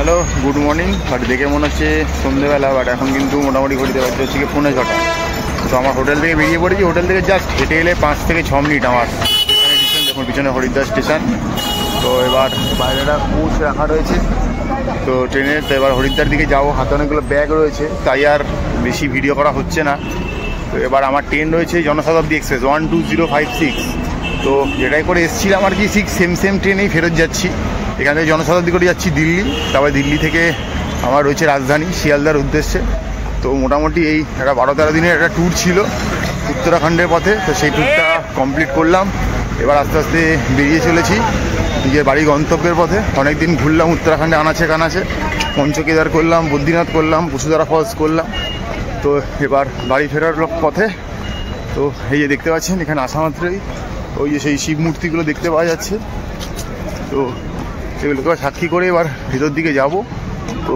Hello, good morning. But দেখে মনে হচ্ছে সন্ধ্যেবেলা, বাট এখন কিন্তু মোটামুটি ঘড়িতে বাজছে হচ্ছে কি 5:45। তো আমার হোটেল থেকে বেরিয়ে পড়েছি। হোটেল থেকে জাস্ট হেঁটে এলে 5 থেকে 6 মিনিট আমার স্টেশন। দেখুন পিছনে হরিদ্বার স্টেশন। তো এবার বাইরেটা কোচ রাখা রয়েছে তো ট্রেনের। তো এবার হরিদ্বার দিকে যাবো, হাতে অনেকগুলো ব্যাগ রয়েছে, তাই আর বেশি ভিডিও করা হচ্ছে না। তো এবার আমার ট্রেন রয়েছে জনশতাব্দী এক্সপ্রেস 12056। তো যেটাই করে এসেছিলাম আর কি, ঠিক সেম ট্রেনেই ফেরত যাচ্ছি। এখান থেকে জনশতাব্দী করে যাচ্ছি দিল্লি, তারপরে দিল্লি থেকে আমার রয়েছে রাজধানী শিয়ালদার উদ্দেশ্যে। তো মোটামুটি এই একটা 12-13 দিনের একটা ট্যুর ছিল উত্তরাখণ্ডের পথে। তো সেই ট্যুরটা কমপ্লিট করলাম। এবার আস্তে আস্তে বেরিয়ে চলেছি নিজের বাড়ি গন্তব্যের পথে। অনেক দিন ঘুরলাম উত্তরাখণ্ডে আনাচে কানাচে, পঞ্চকেদার করলাম, বদ্রীনাথ করলাম, বসুধারা ফলস করলাম। তো এবার বাড়ি ফেরার পথে। তো এই যে দেখতে পাচ্ছেন, এখানে আসা মাত্রই ওই যে সেই শিব মূর্তিগুলো দেখতে পাওয়া যাচ্ছে। তো সেগুলোকে সাক্ষী করে এবার ভিতর দিকে যাব। তো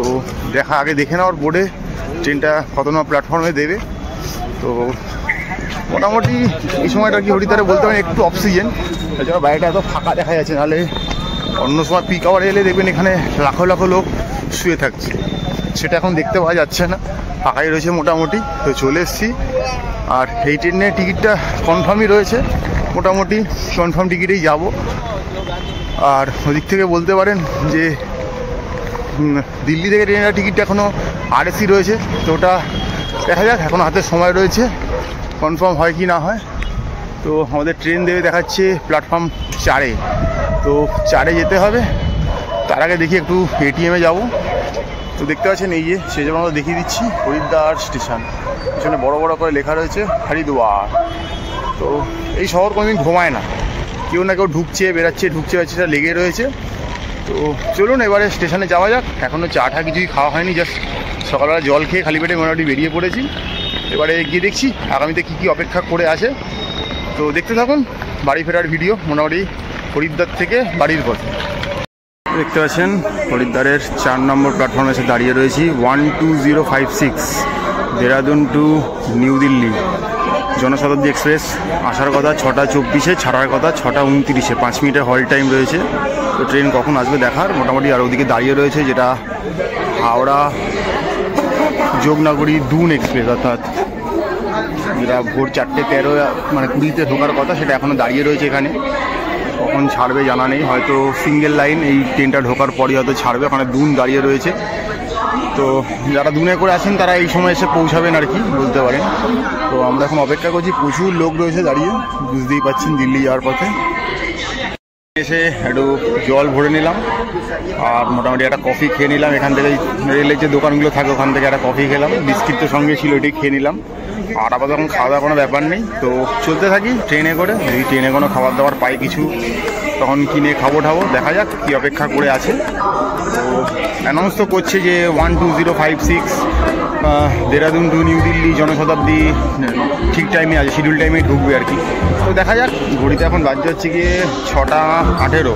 আগে দেখে নেওয়ার বোর্ডে ট্রেনটা কত নম্বর প্ল্যাটফর্মে দেবে। তো মোটামুটি এই সময়টা কি হরিদ্বারে বলতে পারেন একটু অক্সিজেন, তাছাড়া বাইরেটা এত ফাঁকা দেখা যাচ্ছে। নাহলে অন্য সময় পিক আওয়ারে এলে দেখবেন এখানে লাখো লাখো লোক শুয়ে থাকছে, সেটা এখন দেখতে পাওয়া যাচ্ছে না, ফাঁকাই রয়েছে মোটামুটি। তো চলে এসেছি। আর এই ট্রেনের টিকিটটা কনফার্মই রয়েছে, মোটামুটি কনফার্ম টিকিটেই যাব। আর ওদিক থেকে বলতে পারেন যে দিল্লি থেকে ট্রেনের টিকিটটা এখনও আরএসি রয়েছে। তো ওটা দেখা যাক, এখনও হাতে সময় রয়েছে, কনফার্ম হয় কি না হয়। তো আমাদের ট্রেন দেবে দেখাচ্ছে প্ল্যাটফর্ম 4-এ। তো 4-এ যেতে হবে। তার আগে দেখি একটু এটিএমে যাব। তো দেখতে পাচ্ছেন এই যে সেই জন্য আমরা দেখিয়ে দিচ্ছি হরিদ্বার স্টেশন। পিছনে বড় বড় করে লেখা রয়েছে হরিদ্বার। তো এই শহর কোনোদিন ঘুমায় না, কেউ না কেউ ঢুকছে বেরাচ্ছে, সেটা লেগে রয়েছে। তো চলুন এবারে স্টেশনে যাওয়া যাক। এখনও চা কিছুই খাওয়া হয়নি, জাস্ট সকালবেলা জল খেয়ে খালি পেটে মোটামুটি বেরিয়ে পড়েছি। এবারে গিয়ে দেখছি আগামীতে কী অপেক্ষা করে আছে। তো দেখতে থাকুন বাড়ি ফেরার ভিডিও, মোটামুটি হরিদ্বার থেকে বাড়ির পথে। দেখতে পাচ্ছেন হরিদ্বারের 4 নম্বর প্ল্যাটফর্মে এসে দাঁড়িয়ে রয়েছি। 12056 Dehradun two new Delhi Janshatabdi express. আসার কথা 6:24, ছাড়ার কথা 6:29। 5 মিনিটের হল টাইম রয়েছে। তো ট্রেন কখন আসবে দেখার। মোটামুটি আর ওদিকে দাঁড়িয়ে রয়েছে যেটা হাওড়া যোগনগরী দুন এক্সপ্রেস, অর্থাৎ যেটা ভোর 4:13 মানে 20-তে ঢোকার কথা, সেটা এখনও দাঁড়িয়ে রয়েছে এখানে। কখন ছাড়বে জানা নেই, হয়তো সিঙ্গেল লাইন এই ট্রেনটা ঢোকার পরই হয়তো ছাড়বে। ওখানে দুন দাঁড়িয়ে রয়েছে। তো যারা দুনে করে আসেন তারা এই সময় এসে পৌঁছাবেন আর কি বলতে পারেন। তো আমরা এখন অপেক্ষা করছি, প্রচুর লোক রয়েছে দাঁড়িয়ে, বুঝতেই পাচ্ছেন দিল্লি যাওয়ার পথে। এসে একটু জল ভরে নিলাম আর মোটামুটি একটা কফি খেয়ে নিলাম। এখান থেকে রেলের যে দোকানগুলো থাকে ওখান থেকে একটা কফি খেলাম, বিস্কিট তো সঙ্গে ছিল, এটাই খেয়ে নিলাম। আর আপাতত এখন খাওয়া দাওয়ার কোনো ব্যাপার নেই। তো চলতে থাকি ট্রেনে করে, যদি ট্রেনে কোনো খাবার দাবার পাই কিছু তখন কিনে খাবো দেখা যাক কী অপেক্ষা করে আছে। তো অ্যানাউন্স তো করছে যে 12056 দেরাদুন টু নিউ দিল্লি জনশতাব্দী ঠিক টাইমে আছে, শিডিউল টাইমে ঢুকবে আর কি। তো দেখা যাক। ঘড়িতে এখন বাজছে হচ্ছে গিয়ে 6:18,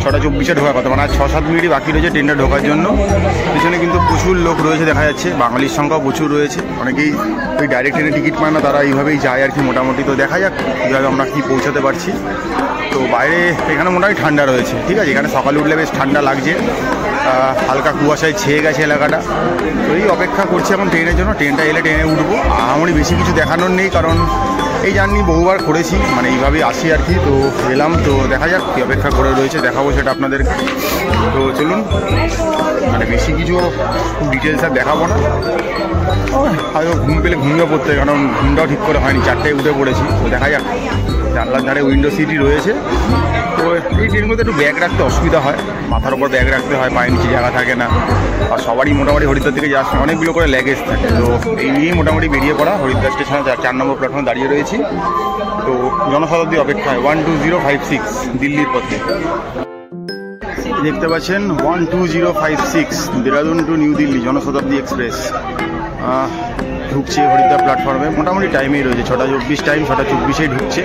6:24-এ ঢোকার কথা, মানে আর 6-7 মিনিটই বাকি রয়েছে ট্রেনটা ঢোকার জন্য। পিছনে কিন্তু প্রচুর লোক রয়েছে দেখা যাচ্ছে, বাঙালির সংখ্যাও প্রচুর রয়েছে। অনেকেই ওই ডাইরেক্ট ট্রেনে টিকিট পায় না, তারা এইভাবেই যায় আর কি মোটামুটি। তো দেখা যাক কীভাবে আমরা কি পৌঁছাতে পারছি। তো বাইরে এখানে মোটামুটি ঠান্ডা রয়েছে, ঠিক আছে। এখানে সকালে উঠলে বেশ ঠান্ডা লাগছে, হালকা কুয়াশায় ছেয়ে গেছে এলাকাটা। তো এই অপেক্ষা করছি এখন ট্রেনের জন্য। ট্রেনটা এলে ট্রেনে উঠবো। আমারই বেশি কিছু দেখানোর নেই, কারণ এই জার্নি বহুবার করেছি, মানে এইভাবেই আসি আর কি। তো এলাম, তো দেখা যাক কী অপেক্ষা করে রয়েছে, দেখাবো সেটা আপনাদের। তো চলুন, মানে বেশি কিছু ডিটেলস আর দেখাবো না। হয়তো ঘুম পেলে ঘুমিয়ে পড়তে, কারণ ঘুমটাও ঠিক করে হয়নি, 4টায় উঠে পড়েছি। তো দেখা যাক। জানলার ধারে উইন্ডো সিটই রয়েছে। তো এই ট্রেনগুলোতে একটু ব্যাগ রাখতে অসুবিধা হয়, মাথার উপর ব্যাগ রাখতে হয়, পায়ের নিচে জায়গা থাকে না। আর সবারই মোটামুটি হরিদ্বার থেকে যাওয়ার সময় অনেকগুলো করে ল্যাগেজ থাকে। তো এই নিয়েই মোটামুটি বেরিয়ে পড়া। হরিদ্বার স্টেশনে 4 নম্বর প্ল্যাটফর্মে দাঁড়িয়ে রয়েছি। তো জনশতাব্দী অপেক্ষায় 12056 দিল্লির পথে। দেখতে পাচ্ছেন 12056 Dehradun two new Delhi Janshatabdi express ঢুকছে হরিদ্বার প্ল্যাটফর্মে। মোটামুটি টাইমেই রয়েছে, 6:24 টাইম, 6:24-এই ঢুকছে।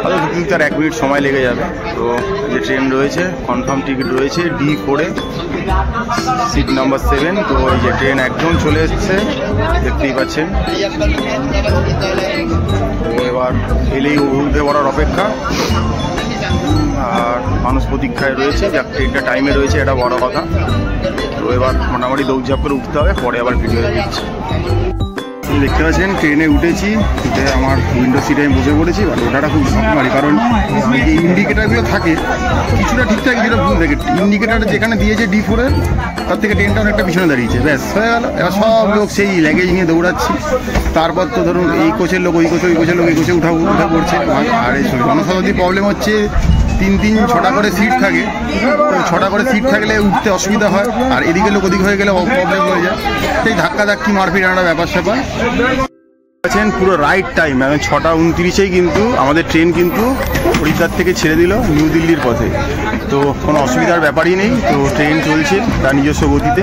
হয়তো ঢুকতে তার 1 মিনিট সময় লেগে যাবে। তো যে ট্রেন রয়েছে, কনফার্ম টিকিট রয়েছে D4-এ, সিট নাম্বার 7। তো এই যে ট্রেন একদম চলে এসছে, দেখতেই পাচ্ছেন। তো এবার এলেই উঠে পড়ার অপেক্ষা। আর মানুষ প্রতীক্ষায় রয়েছে, যাক ট্রেনটা টাইমে রয়েছে, এটা বড় কথা। তো এবার মোটামুটি দৌড়ঝাঁপ করে উঠতে হবে, পরে আবার ভিডিও দিচ্ছি। দেখতে পাচ্ছেন ট্রেনে উঠেছি, আমার উইন্ডো সিটে আমি বসে পড়েছি। বাট ওটাটা খুব মারি, কারণ যে ইন্ডিকেটারগুলো থাকে কিছুটা ঠিকঠাক কিছুটা ভুল থাকে। ইন্ডিকেটার যেখানে দিয়েছে D4-এর, তার থেকে ট্রেনটা অনেকটা পিছনে দাঁড়িয়েছে, ব্যাস হয়ে গেল। এবার সব লোক সেই ল্যাগেজ নিয়ে দৌড়াচ্ছি। তারপর তো ধরুন এই কোচের লোক ওই কোচে লোক এই কোচে উঠা পড়ছে। আর এই জনশতাব্দী প্রবলেম হচ্ছে 3-6টা করে সিট থাকে, তো 6টা করে সিট থাকলে উঠতে অসুবিধা হয়, আর এদিকে লোক ওদিক হয়ে গেলে প্রবলেম হয়ে যায়। সেই ধাক্কি মারপিট একটা ব্যাপার স্যাপার। আছেন পুরো রাইট টাইম, এখন 6:29-এই কিন্তু আমাদের ট্রেন কিন্তু হরিদ্বার থেকে ছেড়ে দিল নিউ দিল্লির পথে। তো কোনো অসুবিধার ব্যাপারই নেই, তো ট্রেন চলছে তার নিজস্ব গতিতে।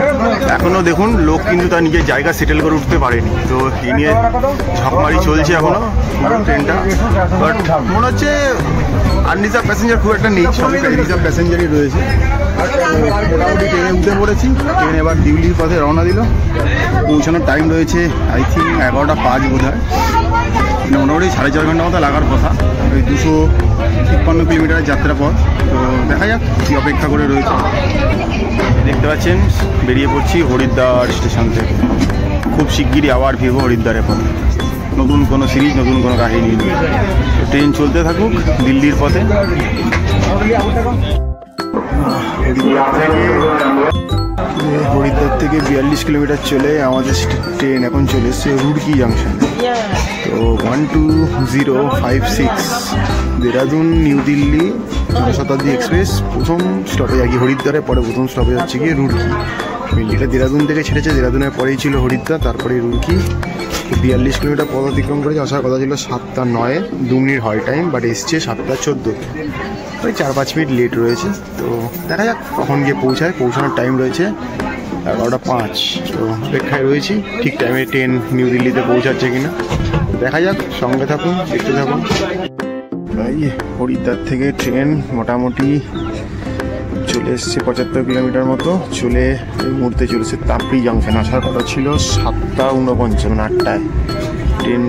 এখনও দেখুন লোক কিন্তু তার নিজের জায়গা সেটেল করে উঠতে পারেনি, তো এই নিয়ে ঝাঁপমারি চলছে এখনও পুরো ট্রেনটা। বাট মনে হচ্ছে আনরিজার্ভ প্যাসেঞ্জার খুব একটা নেই, সবই রিজার্ভ প্যাসেঞ্জারই রয়েছে। মোটামুটি ট্রেনে উঠে পড়েছি। ট্রেন এবার দিল্লির পথে রওনা দিল। পৌঁছানোর টাইম রয়েছে আই থিঙ্ক 11:05 বোধ হয়। মোটামুটি 4.5 ঘন্টা মতো লাগার কথা, ওই 253 কিলোমিটারের যাত্রা পথ। তো দেখা যাক কী অপেক্ষা করে রয়েছে। দেখতে পাচ্ছেন বেরিয়ে পড়ছি হরিদ্বার স্টেশন থেকে। খুব শিগগিরই আবার ফিরবো হরিদ্বারের পথে, নতুন কোনো সিরিজ, নতুন কোনো কাহিনী নিয়ে। ট্রেন চলতে থাকুক দিল্লির পথে। হরিদ্বার থেকে 42 কিলোমিটার চলে আমাদের ট্রেন এখন চলে এসছে রুড়কি জাংশন। তো 12056 দেরাদুন নিউ দিল্লি জনশতাব্দী এক্সপ্রেস প্রথম স্টপেজ আর কি হরিদ্বারের পরে প্রথম স্টপেজ হচ্ছে গিয়ে রুড়কি। মেনলিটা দেরাদুন থেকে ছেড়েছে, দেরাদুনের পরেই ছিল হরিদ্বার, তারপরে রুড়কি। 42 কিলোমিটার পথ অতিক্রম করেছে। আসার কথা ছিল 7:09, 2 মিনিট হয় টাইম, বাট এসছে 7:14। ওই 4-5 মিনিট লেট রয়েছে। তো দেখা যাক কখন গিয়ে পৌঁছানোর টাইম রয়েছে 11:05। তো অপেক্ষায় রয়েছি ঠিক টাইমে ট্রেন নিউ দিল্লিতে পৌঁছাচ্ছে কিনা দেখা যাক। সঙ্গে থাকুন, দেখতে থাকুন। এই হরিদ্বার থেকে ট্রেন মোটামুটি চলে এসছে 75 কিলোমিটার মতো, চলে এই মুহূর্তে চলেছে তাপড়ি জাংশন। আসার কথা ছিল 7:49, 8টায়। ট্রেন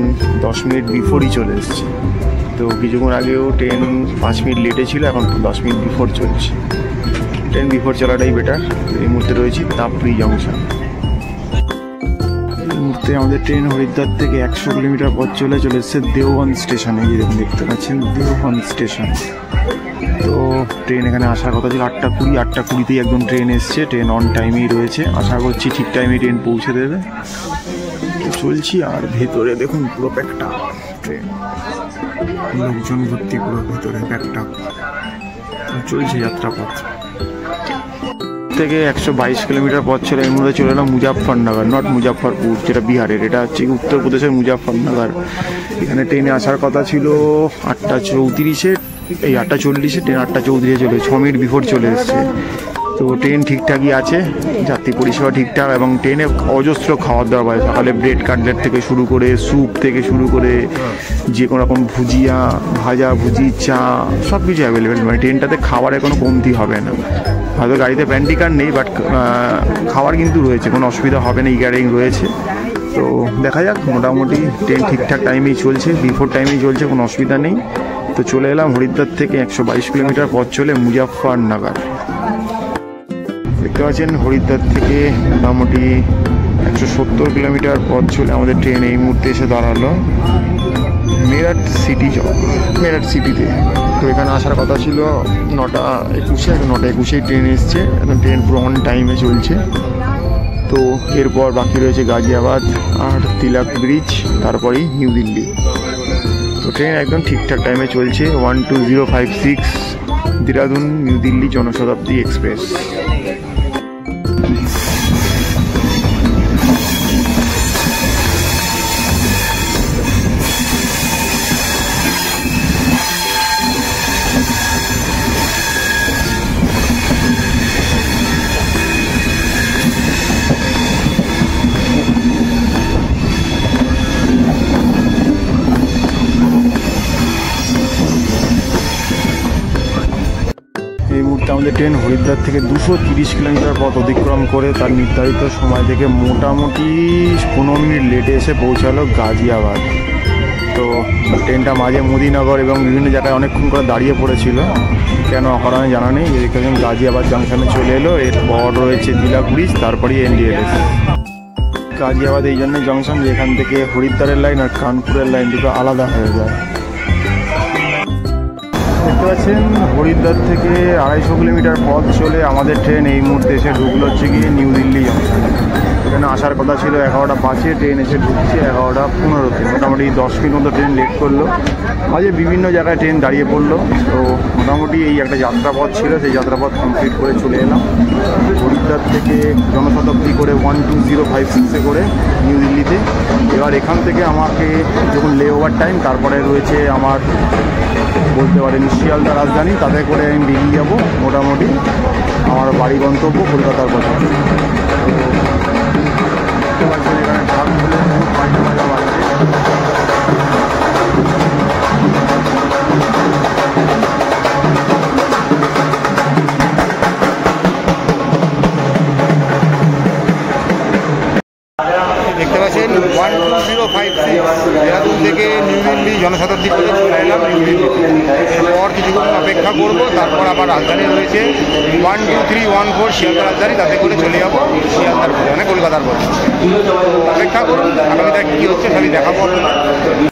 10 মিনিট বিফোরই চলে এসছে। তো কিছুক্ষণ আগেও ট্রেন 5 মিনিট লেটে ছিল, এখন 10 মিনিট বিফোর চলছে। ট্রেন বিফোর চলাটাই বেটার। এই মুহূর্তে রয়েছি তাপড়ি জাংশন। এই মুহূর্তে আমাদের ট্রেন হরিদ্বার থেকে 100 কিলোমিটার পথ চলে এসছে দেওবন্দ স্টেশনে। এই যেরকম দেখতে পাচ্ছেন দেওবন্দ স্টেশন। তো ট্রেন এখানে আসার কথা ছিল 8:20, 8:20তেই একদম ট্রেন এসছে। ট্রেন অন টাইমেই রয়েছে, আশা করছি ঠিক টাইমে ট্রেন পৌঁছে দেবে। তো চলছি, আর ভেতরে দেখুন পুরো প্যাকটা ট্রেন, লোকজন ভর্তি পুরো ভেতরে প্যাকটা। চলছে যাত্রাপথ। থেকে 122 কিলোমিটার পথ ছিল। এর মধ্যে চলে এলাম মুজাফফরনগর, নট মুজাফফরপুর যেটা বিহারের, এটা হচ্ছে উত্তরপ্রদেশের মুজাফফরনগর। এখানে ট্রেনে আসার কথা ছিল 8:34-এ, এই 8:40-এ ট্রেন 8:34-এ চলে, 6 মিনিট বিফোর চলে এসছে। তো ট্রেন ঠিকঠাকই আছে, যাত্রী পরিষেবা ঠিকঠাক, এবং ট্রেনে অজস্র খাওয়ার দাওয়া পায়। সকালে ব্রেড কাটলেট থেকে শুরু করে, স্যুপ থেকে শুরু করে, যে কোনো রকম ভুজিয়া, ভাজা ভুজি, চা, সব কিছু অ্যাভেলেবেল। মানে ট্রেনটাতে খাবারের কোনো কমতি হবে না। হয়তো গাড়িতে প্যান্ট্রি কার্ড নেই, বাট খাবার কিন্তু রয়েছে, কোনো অসুবিধা হবে না, গ্যারেন্টি রয়েছে। তো দেখা যাক, মোটামুটি ট্রেন ঠিকঠাক টাইমেই চলছে, বিফোর টাইমেই চলছে, কোনো অসুবিধা নেই। তো চলে এলাম হরিদ্বার থেকে 122 কিলোমিটার পথ চলে মুজাফফরনগর। দেখতে পাচ্ছেন হরিদ্বার থেকে মোটামুটি 170 কিলোমিটার পথ চলে আমাদের ট্রেন এই মুহূর্তে এসে দাঁড়ালো মেরঠ সিটিতে। তো এখানে আসার কথা ছিল 9:21, 9:21 ট্রেন এসছে। এখন ট্রেন পুরো অন টাইমে চলছে। তো এরপর বাকি রয়েছে গাজিয়াবাদ আর তিলক ব্রিজ, তারপরেই নিউ দিল্লি। তো ট্রেন একদম ঠিকঠাক টাইমে চলছে। 12056 দেরাদুন নিউ দিল্লি জনশতাব্দী এক্সপ্রেস। এই মুহূর্তে আমাদের ট্রেন হরিদ্বার থেকে 230 কিলোমিটার পথ অতিক্রম করে তার নির্ধারিত সময় থেকে মোটামুটি 15 মিনিট লেটে এসে পৌঁছালো গাজিয়াবাদ। তো ট্রেনটা মাঝে মোদিনগর এবং বিভিন্ন জায়গায় অনেকক্ষণ করে দাঁড়িয়ে পড়েছিল। কেন অকারণে জানা নেই। এদিকে গাজিয়াবাদ জাংশনে চলে এলো, এরপর রয়েছে দিলা ব্রিজ, তারপরেই এনডিএলএস। গাজিয়াবাদ এই জন্য জংশন যে এখান থেকে হরিদ্বারের লাইন আর কানপুরের লাইন দুটো আলাদা হয়ে যায়। দেখতে পাচ্ছেন হরিদ্বার থেকে 250 কিলোমিটার পথ চলে আমাদের ট্রেন এই মুহূর্তে এসে ঢুকলো হচ্ছে গিয়ে নিউ দিল্লি জংশন। এখানে আসার কথা ছিল 11টা 5-এ, ট্রেন এসে ঢুকছে 11টা 15-তে। মোটামুটি 10 মিনিট মতো ট্রেন লেট করলো, মাঝে বিভিন্ন জায়গায় ট্রেন দাঁড়িয়ে পড়লো। তো মোটামুটি এই একটা যাত্রাপথ ছিল, সেই যাত্রাপথ কমপ্লিট করে চলে এলাম। হরিদ্বার থেকে জনশতাব্দী করে 12056-এ করে নিউ দিল্লিতে। এবার এখান থেকে আমাকে যখন লে ওভার টাইম, তারপরে রয়েছে আমার বলতে পারেন শিয়ালদা রাজধানী, তাতে করে আমি বেরিয়ে যাবো মোটামুটি আমার বাড়ি গন্তব্য কলকাতার কথা। তো এখানে ঢাক খুলে বাজা বাজছে। দেখতে পাচ্ছেন 12056 দেহরাদূন থেকে নিউ দিল্লি জনশতাব্দী করে চলে এলাম নিউ দিল্লিতে। এরপর কিছুক্ষণ অপেক্ষা করবো, তারপর আবার রাজধানী রয়েছে 12314 শিয়ালদা রাজধানী, তাতে করে চলে যাবো শিয়ালদার পথে, মানে কলকাতার পথে। অপেক্ষা করুন, আগামীটা কী হচ্ছে সবই দেখাবো।